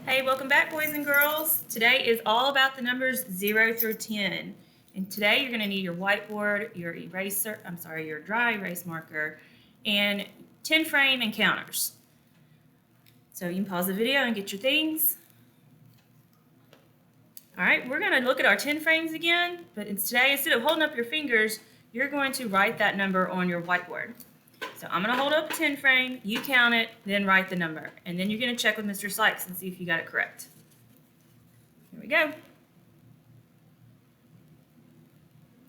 Hey, welcome back, boys and girls. Today is all about the numbers 0 through 10. And today you're going to need your whiteboard, your your dry erase marker, and 10 frame and counters. So you can pause the video and get your things. All right, we're going to look at our 10 frames again, but today, instead of holding up your fingers, you're going to write that number on your whiteboard. So I'm going to hold up a 10 frame, you count it, then write the number. And then you're going to check with Mr. Sykes and see if you got it correct. Here we go.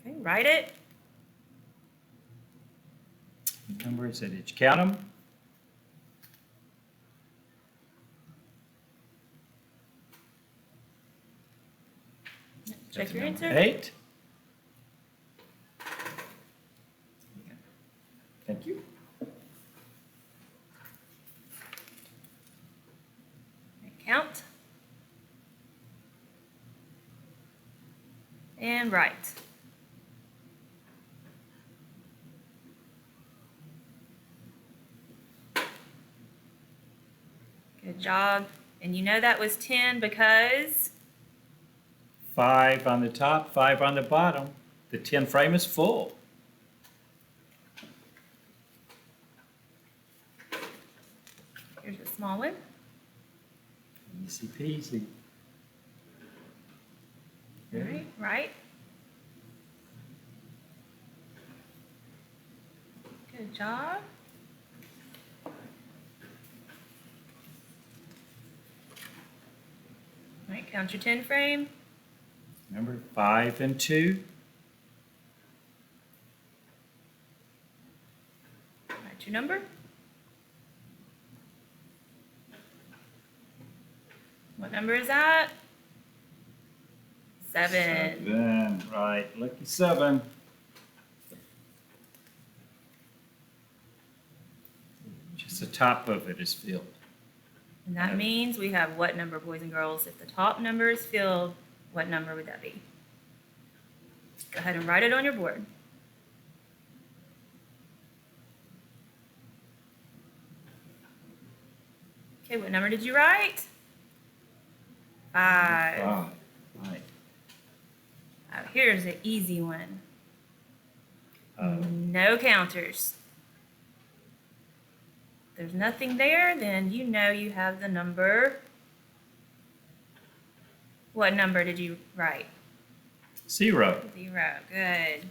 Okay, write it. What number is it? Did you count them? Check your answer. 8. Thank you. Count. And write. Good job. And you know that was 10 because 5 on the top, 5 on the bottom. The 10 frame is full. here's a small one. Easy peasy. All right, right. Good job. All right, count your 10 frame. Remember, 5 and 2. Write your number. What number is that? 7. 7, right. Lucky 7. Just the top of it is filled. And that means we have what number, boys and girls? If the top number is filled, what number would that be? Go ahead and write it on your board. Okay, what number did you write? 5. 5. Right. Here's an easy one. No counters. If there's nothing there, then you know you have the number. What number did you write? 0. 0. Good.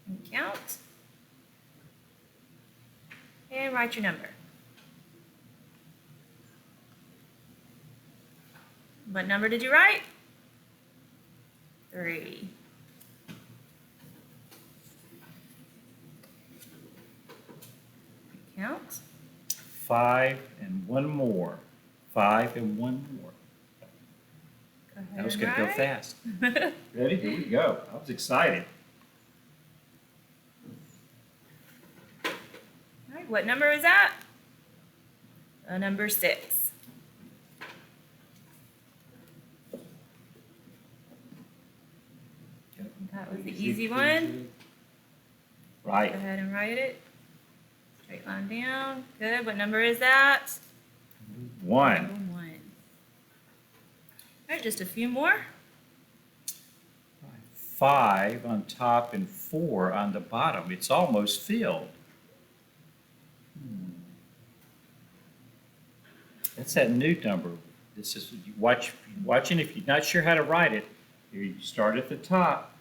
And count. And write your number. What number did you write? 3. Count. 5 and 1 more. 5 and 1 more. Go ahead That was and going to go write. fast. Ready? Here we go. I was excited. All right, what number is that? Number 6. That was the easy one. Go Right. ahead and write it. Straight line down. Good. What number is that? 1. Number 1. All right, just a few more. 5 on top and 4 on the bottom. It's almost filled. That's that new number. This is watching. If you're not sure how to write it, here you start at the top.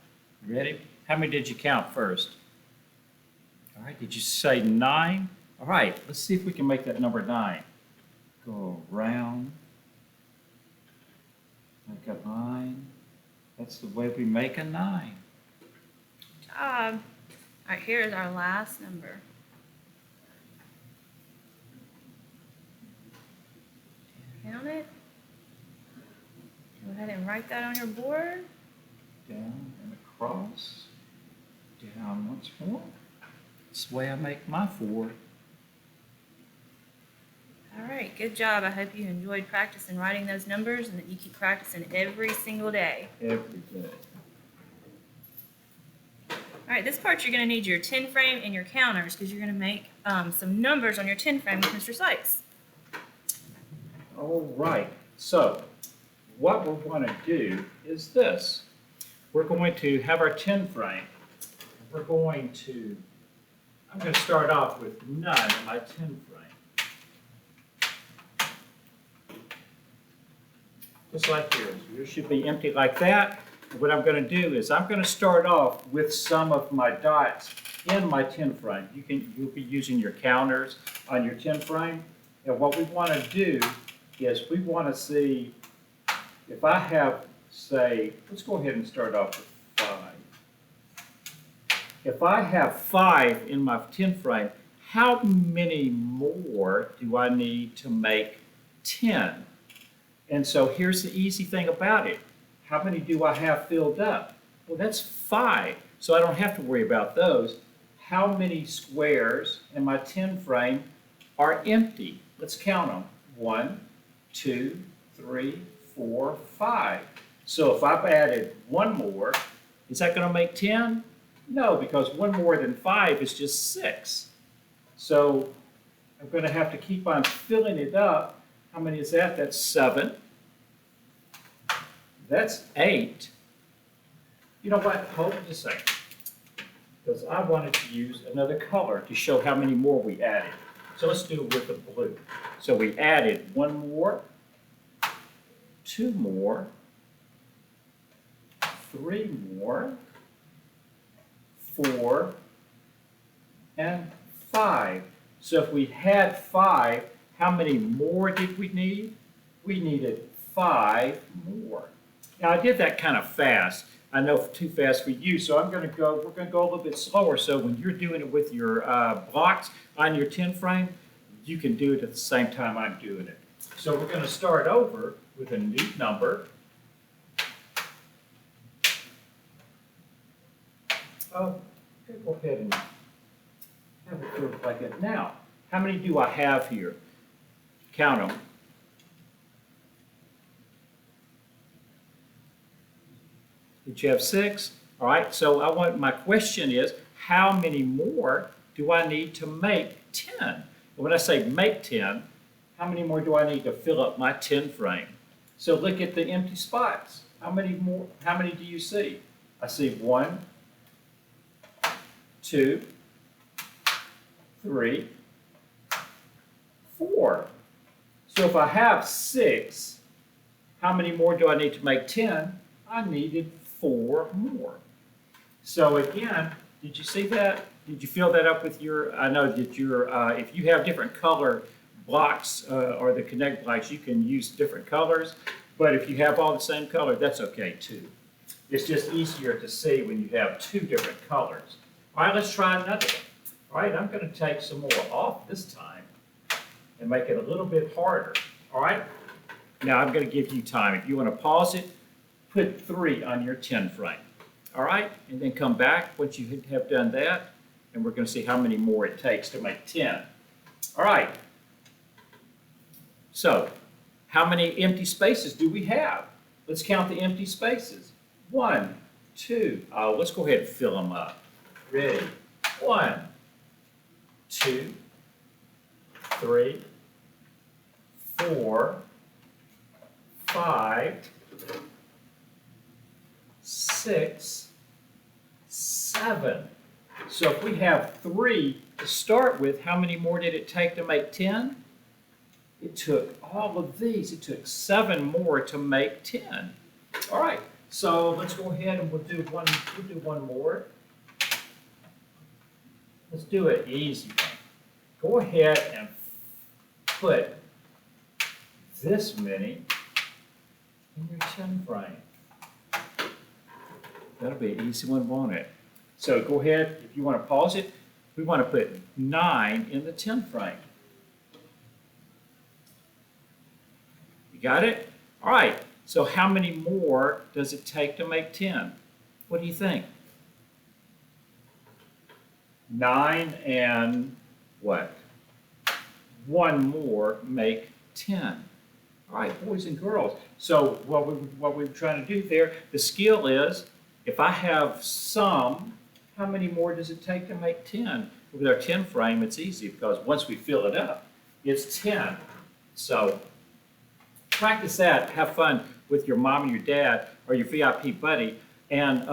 Ready? How many did you count first? All right. Did you say 9? All right. Let's see if we can make that number 9. Go around. Make a 9. That's the way we make a 9. Good job. All right, here's our last number. Count it. Go ahead and write that on your board. Down and across. Down once more. That's the way I make my 4. All right, good job. I hope you enjoyed practicing writing those numbers and that you keep practicing every single day. Every day. All right, this part you're going to need your 10 frame and your counters because you're going to make some numbers on your 10 frame with Mr. Sykes. All right, so what we're going to do is this. We're going to have our 10 frame. I'm going to start off with none in my 10 frame. Just like yours. Yours should be empty like that. And what I'm going to do is I'm going to start off with some of my dots in my 10 frame. You'll be using your counters on your 10 frame. And what we want to do is we want to see if I have, say, let's go ahead and start off with 5. If I have 5 in my 10 frame, how many more do I need to make 10? And so here's the easy thing about it. How many do I have filled up? Well, that's 5, so I don't have to worry about those. How many squares in my 10 frame are empty? Let's count them. 1, 2, 3, 4, 5. So if I've added one more, is that going to make 10? No, because one more than 5 is just 6. So I'm going to have to keep on filling it up. How many is that? That's 7. That's 8. You know what? Hold it a second. Because I wanted to use another color to show how many more we added. So let's do it with the blue. So we added 1 more, 2 more, 3 more, 4, and 5. So if we had 5, how many more did we need? We needed 5 more. Now I did that kind of fast. I know too fast for you, so we're going to go a little bit slower. So when you're doing it with your blocks on your 10 frame, you can do it at the same time I'm doing it. So we're going to start over with a new number. Oh, go ahead and have it look like it. Now, how many do I have here? Count them. Did you have 6? All right, so my question is, how many more do I need to make 10? And when I say make 10, how many more do I need to fill up my 10 frame? So look at the empty spots. How many do you see? I see 1, 2, 3, 4. So if I have 6, how many more do I need to make 10? I needed 4 more. So again, did you see that? Did you fill that up with your, I know that if you have different color blocks or the connect blocks, you can use different colors. But if you have all the same color, that's okay too. It's just easier to see when you have 2 different colors. All right, let's try another one. All right, I'm going to take some more off this time and make it a little bit harder. All right, now I'm going to give you time. If you want to pause it, put 3 on your 10 frame. All right, and then come back once you have done that, and we're going to see how many more it takes to make 10. All right, so how many empty spaces do we have? Let's count the empty spaces. 1, 2, let's go ahead and fill them up. Ready? 1, 2, 3, 4, 5, 6, 7. So if we have 3 to start with, how many more did it take to make 10? It took all of these. It took 7 more to make 10. All right. So let's go ahead and we'll do one more. Let's do it easy. Go ahead and put this many in your 10 frame. That'll be an easy one, won't it? So go ahead, if you want to pause it, we want to put 9 in the 10 frame. You got it? All right, so how many more does it take to make 10? What do you think? 9 and what? 1 more make 10. All right, boys and girls. So what we're trying to do there, the skill is, if I have some, how many more does it take to make 10? With our 10 frame, it's easy because once we fill it up, it's 10. So practice that. Have fun with your mom and your dad or your VIP buddy, and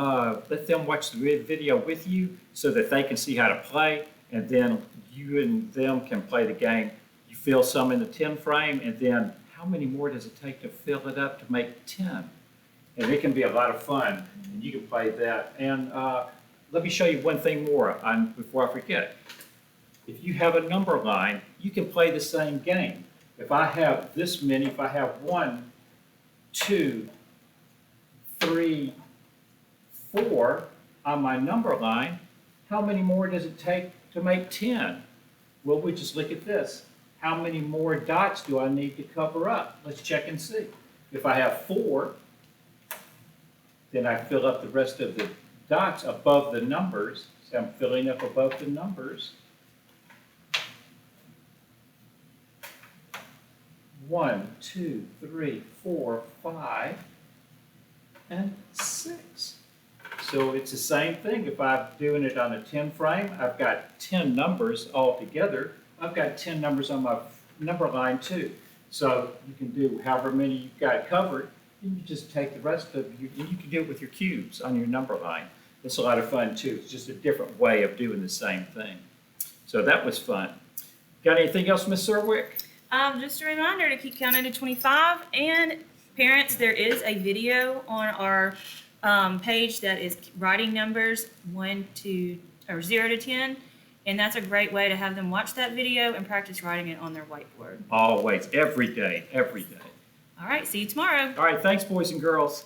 let them watch the video with you so that they can see how to play, and then you and them can play the game. You fill some in the 10 frame, and then how many more does it take to fill it up to make 10? And it can be a lot of fun, and you can play that. And let me show you one thing more before I forget. If you have a number line, you can play the same game. If I have this many, if I have 1, 2, 3, 4 on my number line, how many more does it take to make 10? Well, we just look at this. How many more dots do I need to cover up? Let's check and see. If I have 4, then I fill up the rest of the dots above the numbers. So I'm filling up above the numbers. 1, 2, 3, 4, 5, and 6. So it's the same thing. If I'm doing it on a 10 frame, I've got 10 numbers all together. I've got 10 numbers on my number line too. So you can do however many you've got covered, and you just take the rest of you, and you can do it with your cubes on your number line. It's a lot of fun too. It's just a different way of doing the same thing. So that was fun. Got anything else, Miss Serwick? Just a reminder to keep counting to 25. And parents, there is a video on our page that is writing numbers 0 to 10. And that's a great way to have them watch that video and practice writing it on their whiteboard. Always, every day, every day. All right, see you tomorrow. All right, thanks, boys and girls.